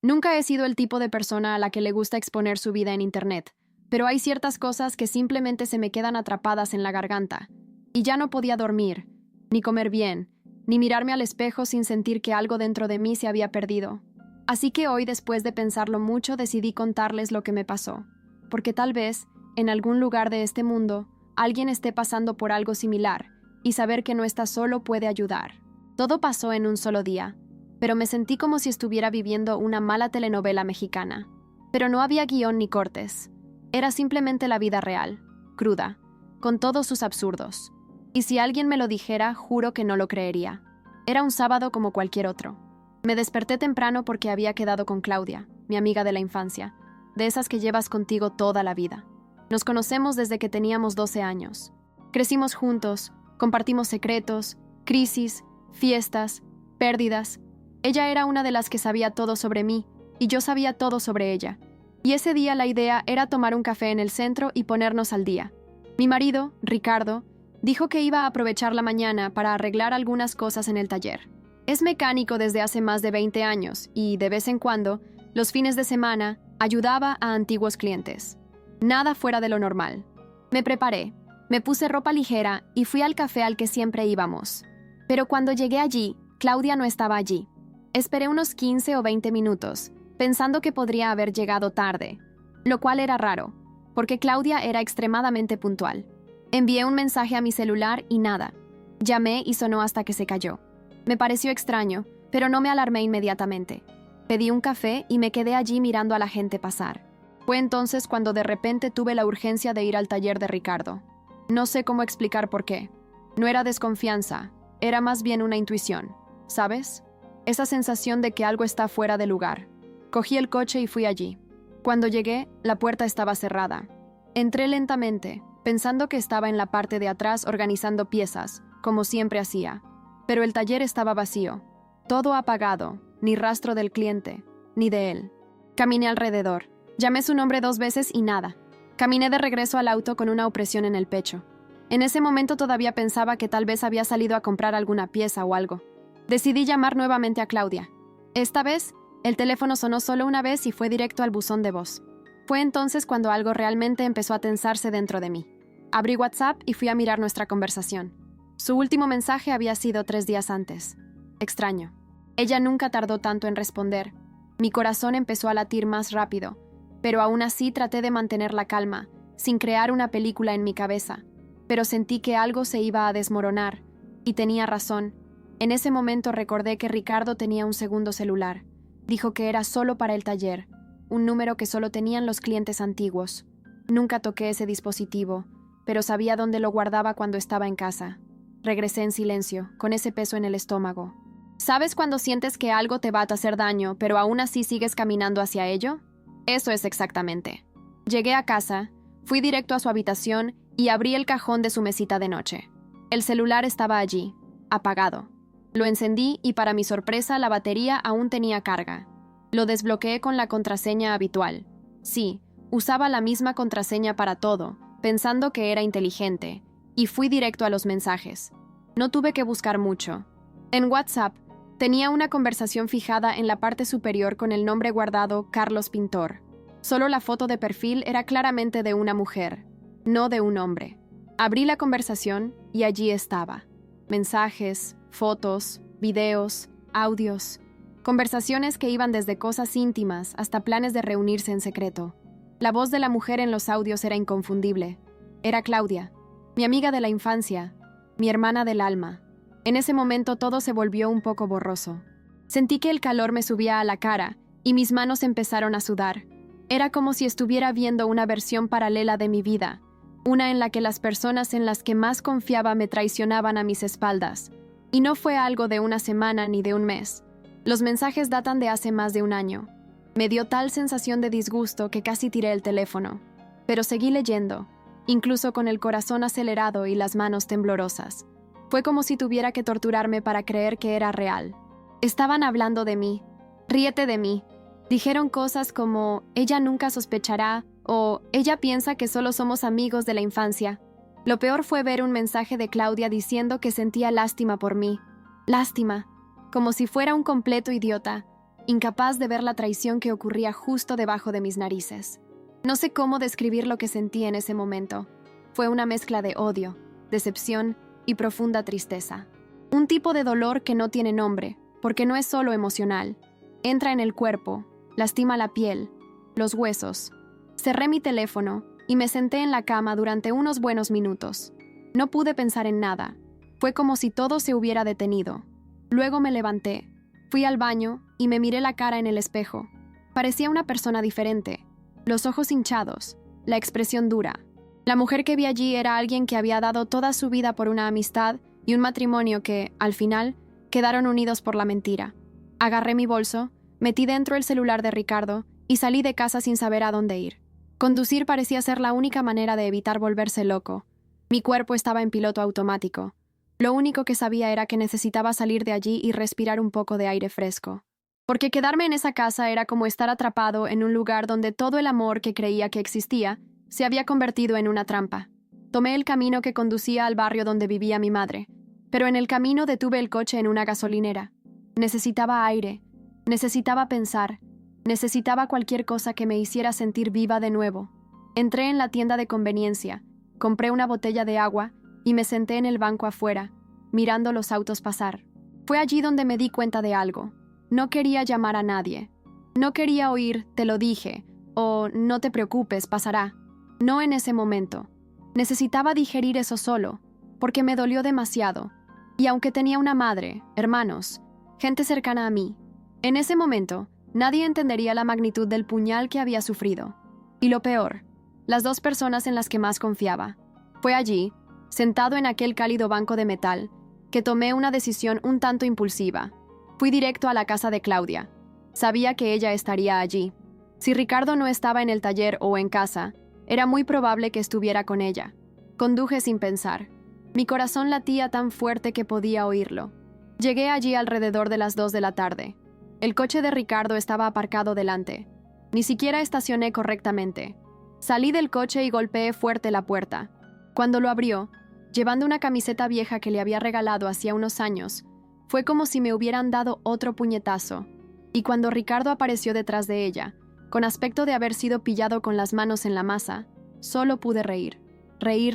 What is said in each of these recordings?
Nunca he sido el tipo de persona a la que le gusta exponer su vida en internet, pero hay ciertas cosas que simplemente se me quedan atrapadas en la garganta. Y ya no podía dormir, ni comer bien, ni mirarme al espejo sin sentir que algo dentro de mí se había perdido. Así que hoy, después de pensarlo mucho, decidí contarles lo que me pasó, porque tal vez, en algún lugar de este mundo, alguien esté pasando por algo similar, y saber que no está solo puede ayudar. Todo pasó en un solo día, pero me sentí como si estuviera viviendo una mala telenovela mexicana. Pero no había guión ni cortes. Era simplemente la vida real, cruda, con todos sus absurdos. Y si alguien me lo dijera, juro que no lo creería. Era un sábado como cualquier otro. Me desperté temprano porque había quedado con Claudia, mi amiga de la infancia, de esas que llevas contigo toda la vida. Nos conocemos desde que teníamos 12 años. Crecimos juntos, compartimos secretos, crisis, fiestas, pérdidas. Ella era una de las que sabía todo sobre mí, y yo sabía todo sobre ella. Y ese día la idea era tomar un café en el centro y ponernos al día. Mi marido, Ricardo, dijo que iba a aprovechar la mañana para arreglar algunas cosas en el taller. Es mecánico desde hace más de 20 años y, de vez en cuando, los fines de semana, ayudaba a antiguos clientes. Nada fuera de lo normal. Me preparé, me puse ropa ligera y fui al café al que siempre íbamos. Pero cuando llegué allí, Claudia no estaba allí. Esperé unos 15 o 20 minutos, pensando que podría haber llegado tarde, lo cual era raro, porque Claudia era extremadamente puntual. Envié un mensaje a mi celular y nada. Llamé y sonó hasta que se cayó. Me pareció extraño, pero no me alarmé inmediatamente. Pedí un café y me quedé allí mirando a la gente pasar. Fue entonces cuando de repente tuve la urgencia de ir al taller de Ricardo. No sé cómo explicar por qué. No era desconfianza, era más bien una intuición, ¿sabes? Esa sensación de que algo está fuera de lugar. Cogí el coche y fui allí. Cuando llegué, la puerta estaba cerrada. Entré lentamente, pensando que estaba en la parte de atrás organizando piezas, como siempre hacía. Pero el taller estaba vacío. Todo apagado, ni rastro del cliente, ni de él. Caminé alrededor. Llamé su nombre 2 veces y nada. Caminé de regreso al auto con una opresión en el pecho. En ese momento todavía pensaba que tal vez había salido a comprar alguna pieza o algo. Decidí llamar nuevamente a Claudia. Esta vez, el teléfono sonó solo una vez y fue directo al buzón de voz. Fue entonces cuando algo realmente empezó a tensarse dentro de mí. Abrí WhatsApp y fui a mirar nuestra conversación. Su último mensaje había sido 3 días antes. Extraño. Ella nunca tardó tanto en responder. Mi corazón empezó a latir más rápido, pero aún así traté de mantener la calma, sin crear una película en mi cabeza. Pero sentí que algo se iba a desmoronar, y tenía razón. En ese momento recordé que Ricardo tenía un segundo celular. Dijo que era solo para el taller, un número que solo tenían los clientes antiguos. Nunca toqué ese dispositivo, pero sabía dónde lo guardaba cuando estaba en casa. Regresé en silencio, con ese peso en el estómago. ¿Sabes cuando sientes que algo te va a hacer daño, pero aún así sigues caminando hacia ello? Eso es exactamente. Llegué a casa, fui directo a su habitación y abrí el cajón de su mesita de noche. El celular estaba allí, apagado. Lo encendí y, para mi sorpresa, la batería aún tenía carga. Lo desbloqueé con la contraseña habitual. Sí, usaba la misma contraseña para todo, pensando que era inteligente, y fui directo a los mensajes. No tuve que buscar mucho. En WhatsApp, tenía una conversación fijada en la parte superior con el nombre guardado Carlos Pintor. Solo la foto de perfil era claramente de una mujer, no de un hombre. Abrí la conversación y allí estaba. Mensajes, fotos, videos, audios. Conversaciones que iban desde cosas íntimas hasta planes de reunirse en secreto. La voz de la mujer en los audios era inconfundible. Era Claudia, mi amiga de la infancia, mi hermana del alma. En ese momento todo se volvió un poco borroso. Sentí que el calor me subía a la cara y mis manos empezaron a sudar. Era como si estuviera viendo una versión paralela de mi vida, una en la que las personas en las que más confiaba me traicionaban a mis espaldas. Y no fue algo de una semana ni de un mes. Los mensajes datan de hace más de un año. Me dio tal sensación de disgusto que casi tiré el teléfono. Pero seguí leyendo, incluso con el corazón acelerado y las manos temblorosas. Fue como si tuviera que torturarme para creer que era real. Estaban hablando de mí. Ríete de mí. Dijeron cosas como, ella nunca sospechará, o ella piensa que solo somos amigos de la infancia. Lo peor fue ver un mensaje de Claudia diciendo que sentía lástima por mí. Lástima. Como si fuera un completo idiota. incapaz de ver la traición que ocurría justo debajo de mis narices. No sé cómo describir lo que sentí en ese momento. Fue una mezcla de odio, decepción y profunda tristeza. Un tipo de dolor que no tiene nombre, porque no es solo emocional. Entra en el cuerpo, lastima la piel, los huesos. Cerré mi teléfono y me senté en la cama durante unos buenos minutos. No pude pensar en nada. Fue como si todo se hubiera detenido. Luego me levanté, fui al baño y me miré la cara en el espejo. Parecía una persona diferente. Los ojos hinchados, la expresión dura. La mujer que vi allí era alguien que había dado toda su vida por una amistad y un matrimonio que, al final, quedaron unidos por la mentira. Agarré mi bolso, metí dentro el celular de Ricardo y salí de casa sin saber a dónde ir. Conducir parecía ser la única manera de evitar volverse loco. Mi cuerpo estaba en piloto automático. Lo único que sabía era que necesitaba salir de allí y respirar un poco de aire fresco. Porque quedarme en esa casa era como estar atrapado en un lugar donde todo el amor que creía que existía se había convertido en una trampa. Tomé el camino que conducía al barrio donde vivía mi madre, pero en el camino detuve el coche en una gasolinera. Necesitaba aire, necesitaba pensar, necesitaba cualquier cosa que me hiciera sentir viva de nuevo. Entré en la tienda de conveniencia, compré una botella de agua y me senté en el banco afuera, mirando los autos pasar. Fue allí donde me di cuenta de algo. No quería llamar a nadie. No quería oír "te lo dije" o "no te preocupes, pasará". No en ese momento. Necesitaba digerir eso solo, porque me dolió demasiado. Y aunque tenía una madre, hermanos, gente cercana a mí, en ese momento nadie entendería la magnitud del puñal que había sufrido. Y lo peor, las dos personas en las que más confiaba. Fue allí, sentado en aquel cálido banco de metal, que tomé una decisión un tanto impulsiva. Fui directo a la casa de Claudia. Sabía que ella estaría allí. Si Ricardo no estaba en el taller o en casa, era muy probable que estuviera con ella. Conduje sin pensar. Mi corazón latía tan fuerte que podía oírlo. Llegué allí alrededor de las 2 de la tarde. El coche de Ricardo estaba aparcado delante. Ni siquiera estacioné correctamente. Salí del coche y golpeé fuerte la puerta. Cuando lo abrió, llevando una camiseta vieja que le había regalado hacía unos años, fue como si me hubieran dado otro puñetazo. Y cuando Ricardo apareció detrás de ella, con aspecto de haber sido pillado con las manos en la masa, solo pude reír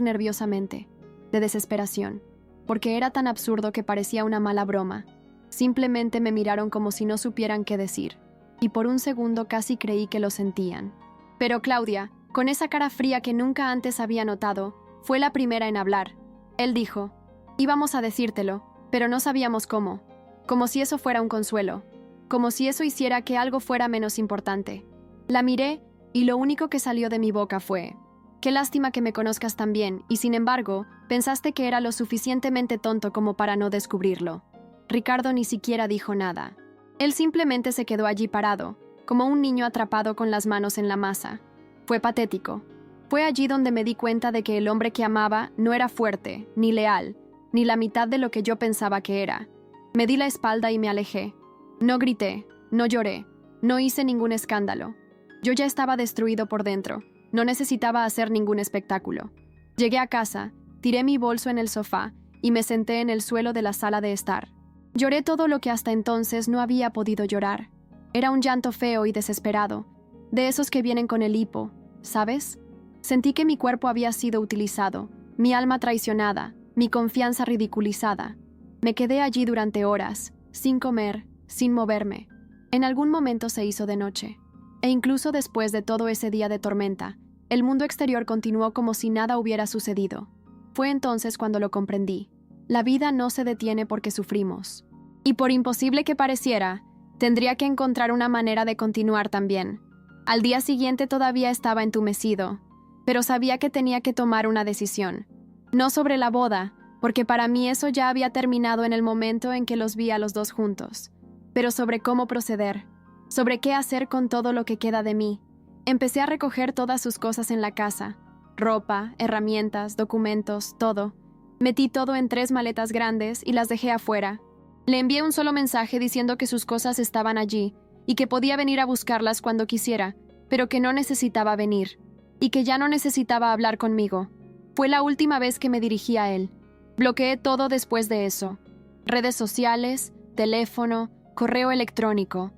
nerviosamente, de desesperación, porque era tan absurdo que parecía una mala broma. Simplemente me miraron como si no supieran qué decir, y por un segundo casi creí que lo sentían. Pero Claudia, con esa cara fría que nunca antes había notado, fue la primera en hablar. Él dijo: "Íbamos a decírtelo, pero no sabíamos cómo. Como si eso fuera un consuelo. Como si eso hiciera que algo fuera menos importante". La miré y lo único que salió de mi boca fue: "Qué lástima que me conozcas tan bien y sin embargo, pensaste que era lo suficientemente tonto como para no descubrirlo". Ricardo ni siquiera dijo nada. Él simplemente se quedó allí parado, como un niño atrapado con las manos en la masa. Fue patético. Fue allí donde me di cuenta de que el hombre que amaba no era fuerte, ni leal, ni la mitad de lo que yo pensaba que era. Me di la espalda y me alejé. No grité, no lloré, no hice ningún escándalo. Yo ya estaba destruido por dentro. No necesitaba hacer ningún espectáculo. Llegué a casa, tiré mi bolso en el sofá y me senté en el suelo de la sala de estar. Lloré todo lo que hasta entonces no había podido llorar. Era un llanto feo y desesperado, de esos que vienen con el hipo, ¿sabes? Sentí que mi cuerpo había sido utilizado, mi alma traicionada, mi confianza ridiculizada. Me quedé allí durante horas, sin comer, sin moverme. En algún momento se hizo de noche. E incluso después de todo ese día de tormenta, el mundo exterior continuó como si nada hubiera sucedido. Fue entonces cuando lo comprendí. La vida no se detiene porque sufrimos. Y por imposible que pareciera, tendría que encontrar una manera de continuar también. Al día siguiente todavía estaba entumecido, pero sabía que tenía que tomar una decisión. No sobre la boda, porque para mí eso ya había terminado en el momento en que los vi a los dos juntos, pero sobre cómo proceder. Sobre qué hacer con todo lo que queda de mí. Empecé a recoger todas sus cosas en la casa. Ropa, herramientas, documentos, todo. Metí todo en 3 maletas grandes y las dejé afuera. Le envié un solo mensaje diciendo que sus cosas estaban allí y que podía venir a buscarlas cuando quisiera, pero que no necesitaba venir y que ya no necesitaba hablar conmigo. Fue la última vez que me dirigí a él. Bloqueé todo después de eso. Redes sociales, teléfono, correo electrónico.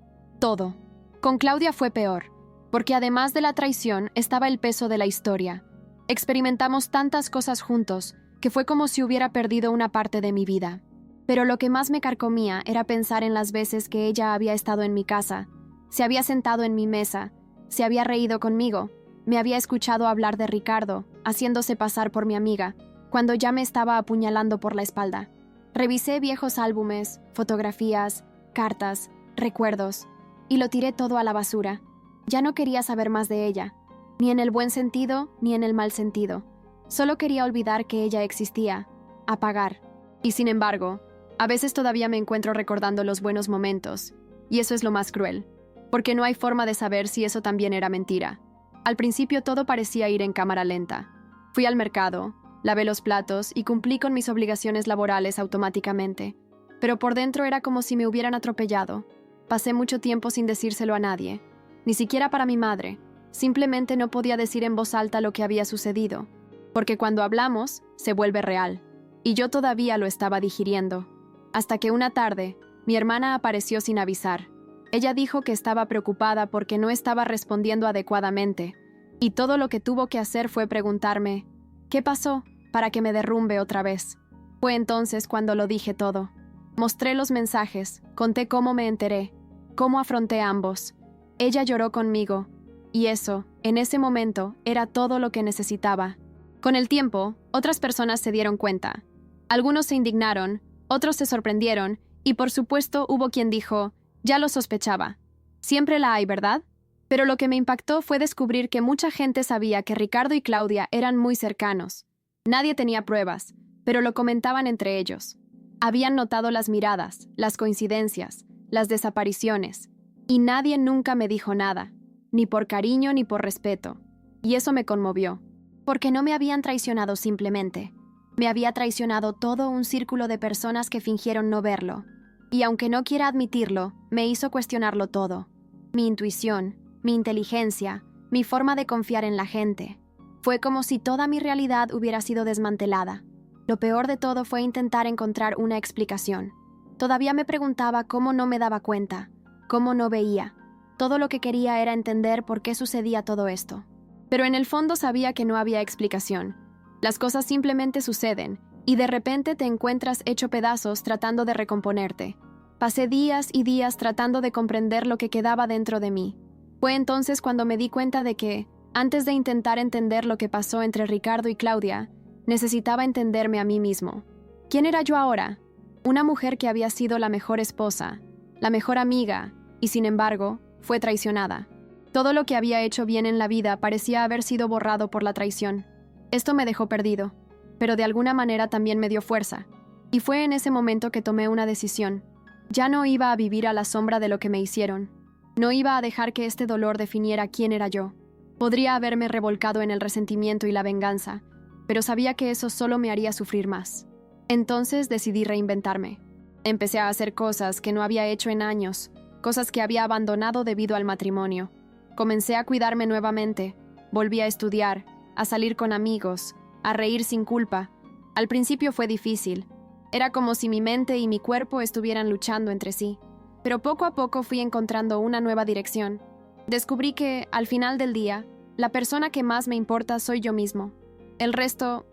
Todo. Con Claudia fue peor, porque además de la traición estaba el peso de la historia. Experimentamos tantas cosas juntos que fue como si hubiera perdido una parte de mi vida. Pero lo que más me carcomía era pensar en las veces que ella había estado en mi casa, se había sentado en mi mesa, se había reído conmigo, me había escuchado hablar de Ricardo, haciéndose pasar por mi amiga, cuando ya me estaba apuñalando por la espalda. Revisé viejos álbumes, fotografías, cartas, recuerdos, y lo tiré todo a la basura. Ya no quería saber más de ella, ni en el buen sentido ni en el mal sentido. Solo quería olvidar que ella existía, apagar. Y sin embargo, a veces todavía me encuentro recordando los buenos momentos, y eso es lo más cruel, porque no hay forma de saber si eso también era mentira. Al principio todo parecía ir en cámara lenta. Fui al mercado, lavé los platos y cumplí con mis obligaciones laborales automáticamente, pero por dentro era como si me hubieran atropellado. Pasé mucho tiempo sin decírselo a nadie, ni siquiera para mi madre. Simplemente no podía decir en voz alta lo que había sucedido, porque cuando hablamos, se vuelve real. Y yo todavía lo estaba digiriendo. Hasta que una tarde, mi hermana apareció sin avisar. Ella dijo que estaba preocupada porque no estaba respondiendo adecuadamente, y todo lo que tuvo que hacer fue preguntarme, ¿qué pasó?, para que me derrumbe otra vez. Fue entonces cuando lo dije todo. Mostré los mensajes, conté cómo me enteré, cómo afronté ambos. Ella lloró conmigo, y eso, en ese momento, era todo lo que necesitaba. Con el tiempo, otras personas se dieron cuenta. Algunos se indignaron, otros se sorprendieron, y por supuesto hubo quien dijo, ya lo sospechaba. Siempre la hay, ¿verdad? Pero lo que me impactó fue descubrir que mucha gente sabía que Ricardo y Claudia eran muy cercanos. Nadie tenía pruebas, pero lo comentaban entre ellos. Habían notado las miradas, las coincidencias, las desapariciones, y nadie nunca me dijo nada, ni por cariño ni por respeto. Y eso me conmovió, porque no me habían traicionado simplemente. Me había traicionado todo un círculo de personas que fingieron no verlo. Y aunque no quiera admitirlo, me hizo cuestionarlo todo. Mi intuición, mi inteligencia, mi forma de confiar en la gente. Fue como si toda mi realidad hubiera sido desmantelada. Lo peor de todo fue intentar encontrar una explicación. Todavía me preguntaba cómo no me daba cuenta, cómo no veía. Todo lo que quería era entender por qué sucedía todo esto. Pero en el fondo sabía que no había explicación. Las cosas simplemente suceden, y de repente te encuentras hecho pedazos tratando de recomponerte. Pasé días y días tratando de comprender lo que quedaba dentro de mí. Fue entonces cuando me di cuenta de que, antes de intentar entender lo que pasó entre Ricardo y Claudia, necesitaba entenderme a mí mismo. ¿Quién era yo ahora? Una mujer que había sido la mejor esposa, la mejor amiga, y sin embargo, fue traicionada. Todo lo que había hecho bien en la vida parecía haber sido borrado por la traición. Esto me dejó perdido, pero de alguna manera también me dio fuerza. Y fue en ese momento que tomé una decisión. Ya no iba a vivir a la sombra de lo que me hicieron. No iba a dejar que este dolor definiera quién era yo. Podría haberme revolcado en el resentimiento y la venganza, pero sabía que eso solo me haría sufrir más. Entonces decidí reinventarme. Empecé a hacer cosas que no había hecho en años, cosas que había abandonado debido al matrimonio. Comencé a cuidarme nuevamente, volví a estudiar, a salir con amigos, a reír sin culpa. Al principio fue difícil. Era como si mi mente y mi cuerpo estuvieran luchando entre sí. Pero poco a poco fui encontrando una nueva dirección. Descubrí que, al final del día, la persona que más me importa soy yo mismo. El resto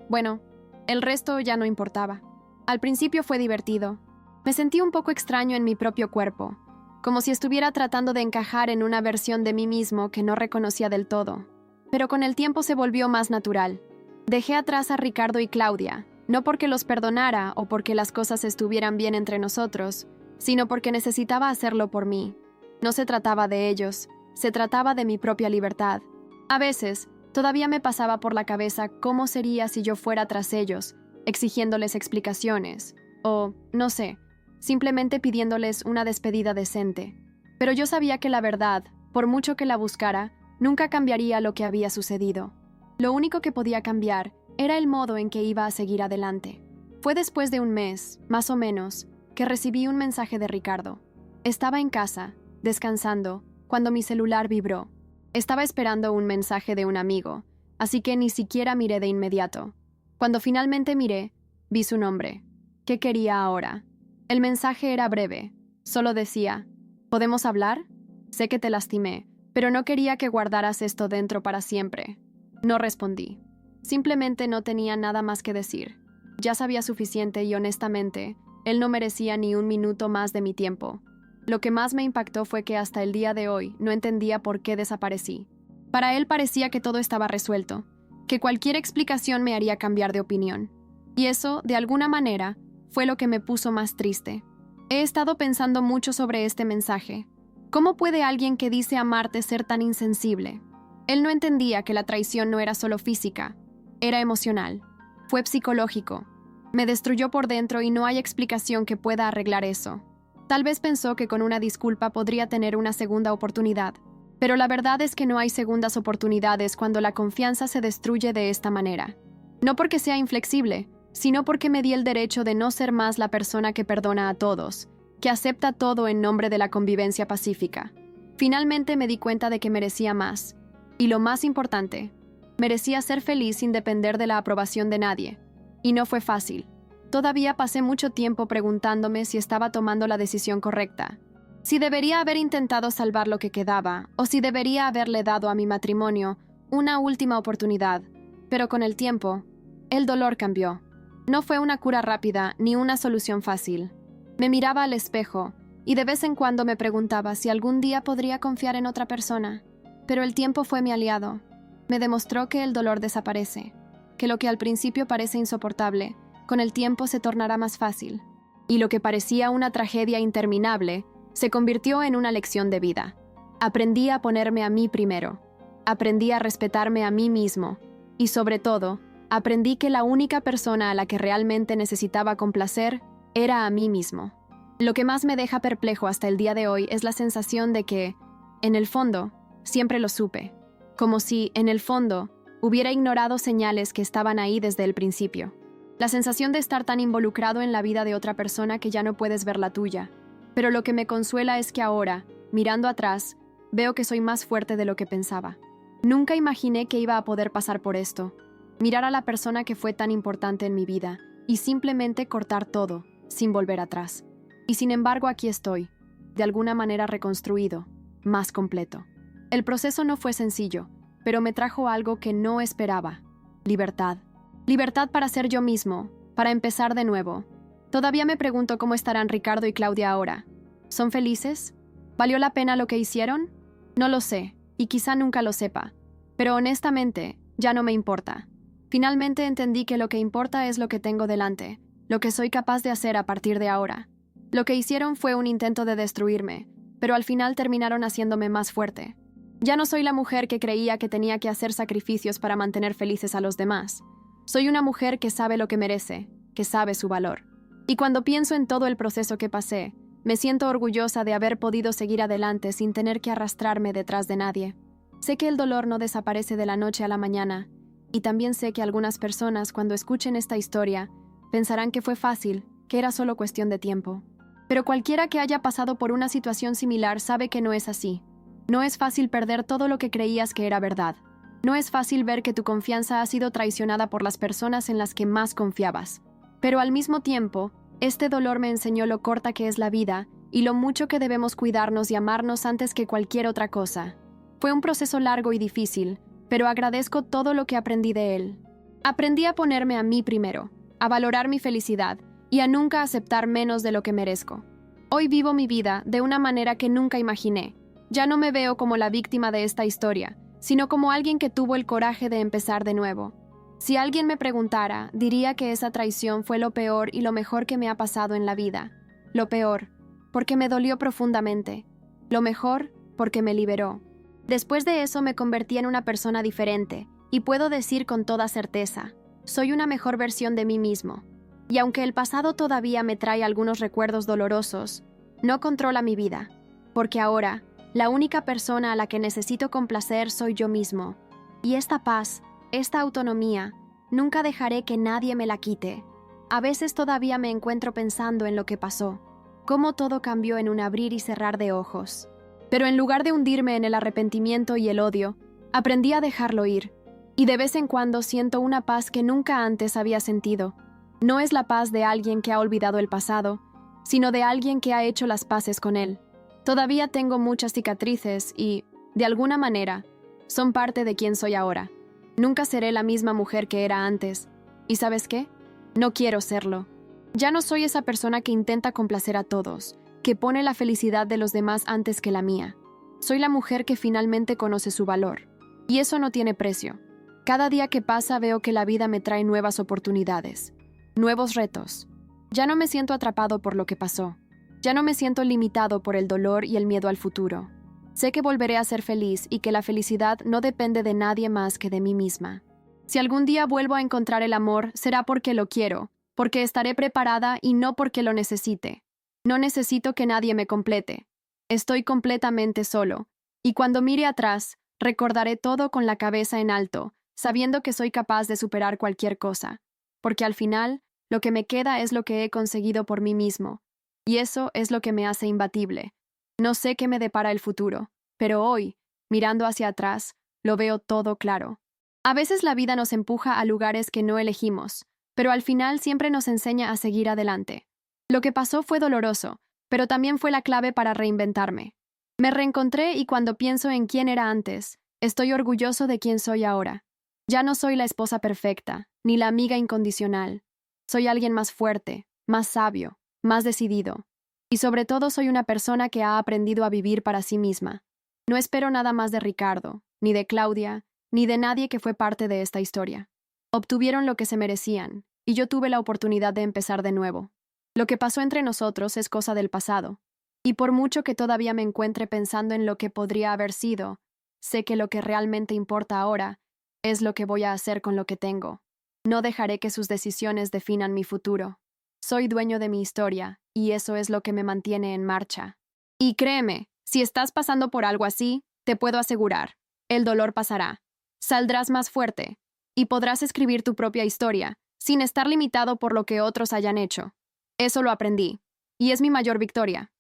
ya no importaba. Al principio fue divertido. Me sentí un poco extraño en mi propio cuerpo, como si estuviera tratando de encajar en una versión de mí mismo que no reconocía del todo. Pero con el tiempo se volvió más natural. Dejé atrás a Ricardo y Claudia, no porque los perdonara o porque las cosas estuvieran bien entre nosotros, sino porque necesitaba hacerlo por mí. No se trataba de ellos, se trataba de mi propia libertad. A veces, todavía me pasaba por la cabeza cómo sería si yo fuera tras ellos, exigiéndoles explicaciones, o, no sé, simplemente pidiéndoles una despedida decente. Pero yo sabía que la verdad, por mucho que la buscara, nunca cambiaría lo que había sucedido. Lo único que podía cambiar era el modo en que iba a seguir adelante. Fue después de un mes, más o menos, que recibí un mensaje de Ricardo. Estaba en casa, descansando, cuando mi celular vibró. Estaba esperando un mensaje de un amigo, así que ni siquiera miré de inmediato. Cuando finalmente miré, vi su nombre. ¿Qué quería ahora? El mensaje era breve. Solo decía, ¿podemos hablar? Sé que te lastimé, pero no quería que guardaras esto dentro para siempre. No respondí. Simplemente no tenía nada más que decir. Ya sabía suficiente y honestamente, él no merecía ni un minuto más de mi tiempo. Lo que más me impactó fue que hasta el día de hoy no entendía por qué desaparecí. Para él parecía que todo estaba resuelto, que cualquier explicación me haría cambiar de opinión. Y eso, de alguna manera, fue lo que me puso más triste. He estado pensando mucho sobre este mensaje. ¿Cómo puede alguien que dice amarte ser tan insensible? Él no entendía que la traición no era solo física, era emocional, fue psicológico. Me destruyó por dentro y no hay explicación que pueda arreglar eso. Tal vez pensó que con una disculpa podría tener una segunda oportunidad, pero la verdad es que no hay segundas oportunidades cuando la confianza se destruye de esta manera. No porque sea inflexible, sino porque me di el derecho de no ser más la persona que perdona a todos, que acepta todo en nombre de la convivencia pacífica. Finalmente me di cuenta de que merecía más. Y lo más importante, merecía ser feliz sin depender de la aprobación de nadie. Y no fue fácil. Todavía pasé mucho tiempo preguntándome si estaba tomando la decisión correcta, si debería haber intentado salvar lo que quedaba, o si debería haberle dado a mi matrimonio una última oportunidad. Pero con el tiempo, el dolor cambió. No fue una cura rápida ni una solución fácil. Me miraba al espejo y de vez en cuando me preguntaba si algún día podría confiar en otra persona. Pero el tiempo fue mi aliado. Me demostró que el dolor desaparece, que lo que al principio parece insoportable, con el tiempo se tornará más fácil. Y lo que parecía una tragedia interminable, se convirtió en una lección de vida. Aprendí a ponerme a mí primero. Aprendí a respetarme a mí mismo. Y sobre todo, aprendí que la única persona a la que realmente necesitaba complacer era a mí mismo. Lo que más me deja perplejo hasta el día de hoy es la sensación de que, en el fondo, siempre lo supe. Como si, en el fondo, hubiera ignorado señales que estaban ahí desde el principio. La sensación de estar tan involucrado en la vida de otra persona que ya no puedes ver la tuya. Pero lo que me consuela es que ahora, mirando atrás, veo que soy más fuerte de lo que pensaba. Nunca imaginé que iba a poder pasar por esto. Mirar a la persona que fue tan importante en mi vida y simplemente cortar todo, sin volver atrás. Y sin embargo aquí estoy, de alguna manera reconstruido, más completo. El proceso no fue sencillo, pero me trajo algo que no esperaba: libertad. Libertad para ser yo mismo, para empezar de nuevo. Todavía me pregunto cómo estarán Ricardo y Claudia ahora. ¿Son felices? ¿Valió la pena lo que hicieron? No lo sé, y quizá nunca lo sepa. Pero honestamente, ya no me importa. Finalmente entendí que lo que importa es lo que tengo delante, lo que soy capaz de hacer a partir de ahora. Lo que hicieron fue un intento de destruirme, pero al final terminaron haciéndome más fuerte. Ya no soy la mujer que creía que tenía que hacer sacrificios para mantener felices a los demás. Soy una mujer que sabe lo que merece, que sabe su valor. Y cuando pienso en todo el proceso que pasé, me siento orgullosa de haber podido seguir adelante sin tener que arrastrarme detrás de nadie. Sé que el dolor no desaparece de la noche a la mañana, y también sé que algunas personas, cuando escuchen esta historia, pensarán que fue fácil, que era solo cuestión de tiempo. Pero cualquiera que haya pasado por una situación similar sabe que no es así. No es fácil perder todo lo que creías que era verdad. No es fácil ver que tu confianza ha sido traicionada por las personas en las que más confiabas. Pero al mismo tiempo, este dolor me enseñó lo corta que es la vida y lo mucho que debemos cuidarnos y amarnos antes que cualquier otra cosa. Fue un proceso largo y difícil, pero agradezco todo lo que aprendí de él. Aprendí a ponerme a mí primero, a valorar mi felicidad y a nunca aceptar menos de lo que merezco. Hoy vivo mi vida de una manera que nunca imaginé. Ya no me veo como la víctima de esta historia, sino como alguien que tuvo el coraje de empezar de nuevo. Si alguien me preguntara, diría que esa traición fue lo peor y lo mejor que me ha pasado en la vida. Lo peor, porque me dolió profundamente. Lo mejor, porque me liberó. Después de eso me convertí en una persona diferente, y puedo decir con toda certeza, soy una mejor versión de mí mismo. Y aunque el pasado todavía me trae algunos recuerdos dolorosos, no controla mi vida, porque ahora, la única persona a la que necesito complacer soy yo mismo. Y esta paz, esta autonomía, nunca dejaré que nadie me la quite. A veces todavía me encuentro pensando en lo que pasó, cómo todo cambió en un abrir y cerrar de ojos. Pero en lugar de hundirme en el arrepentimiento y el odio, aprendí a dejarlo ir. Y de vez en cuando siento una paz que nunca antes había sentido. No es la paz de alguien que ha olvidado el pasado, sino de alguien que ha hecho las paces con él. Todavía tengo muchas cicatrices y, de alguna manera, son parte de quien soy ahora. Nunca seré la misma mujer que era antes. ¿Y sabes qué? No quiero serlo. Ya no soy esa persona que intenta complacer a todos, que pone la felicidad de los demás antes que la mía. Soy la mujer que finalmente conoce su valor. Y eso no tiene precio. Cada día que pasa veo que la vida me trae nuevas oportunidades, nuevos retos. Ya no me siento atrapado por lo que pasó. Ya no me siento limitado por el dolor y el miedo al futuro. Sé que volveré a ser feliz y que la felicidad no depende de nadie más que de mí misma. Si algún día vuelvo a encontrar el amor, será porque lo quiero, porque estaré preparada y no porque lo necesite. No necesito que nadie me complete. Estoy completamente solo, y cuando mire atrás, recordaré todo con la cabeza en alto, sabiendo que soy capaz de superar cualquier cosa, porque al final, lo que me queda es lo que he conseguido por mí mismo, y eso es lo que me hace imbatible. No sé qué me depara el futuro, pero hoy, mirando hacia atrás, lo veo todo claro. A veces la vida nos empuja a lugares que no elegimos, pero al final siempre nos enseña a seguir adelante. Lo que pasó fue doloroso, pero también fue la clave para reinventarme. Me reencontré y cuando pienso en quién era antes, estoy orgulloso de quién soy ahora. Ya no soy la esposa perfecta, ni la amiga incondicional. Soy alguien más fuerte, más sabio, más decidido. Y sobre todo soy una persona que ha aprendido a vivir para sí misma. No espero nada más de Ricardo, ni de Claudia, ni de nadie que fue parte de esta historia. Obtuvieron lo que se merecían, y yo tuve la oportunidad de empezar de nuevo. Lo que pasó entre nosotros es cosa del pasado, y por mucho que todavía me encuentre pensando en lo que podría haber sido, sé que lo que realmente importa ahora es lo que voy a hacer con lo que tengo. No dejaré que sus decisiones definan mi futuro. Soy dueño de mi historia, y eso es lo que me mantiene en marcha. Y créeme, si estás pasando por algo así, te puedo asegurar, el dolor pasará. Saldrás más fuerte, y podrás escribir tu propia historia, sin estar limitado por lo que otros hayan hecho. Eso lo aprendí, y es mi mayor victoria.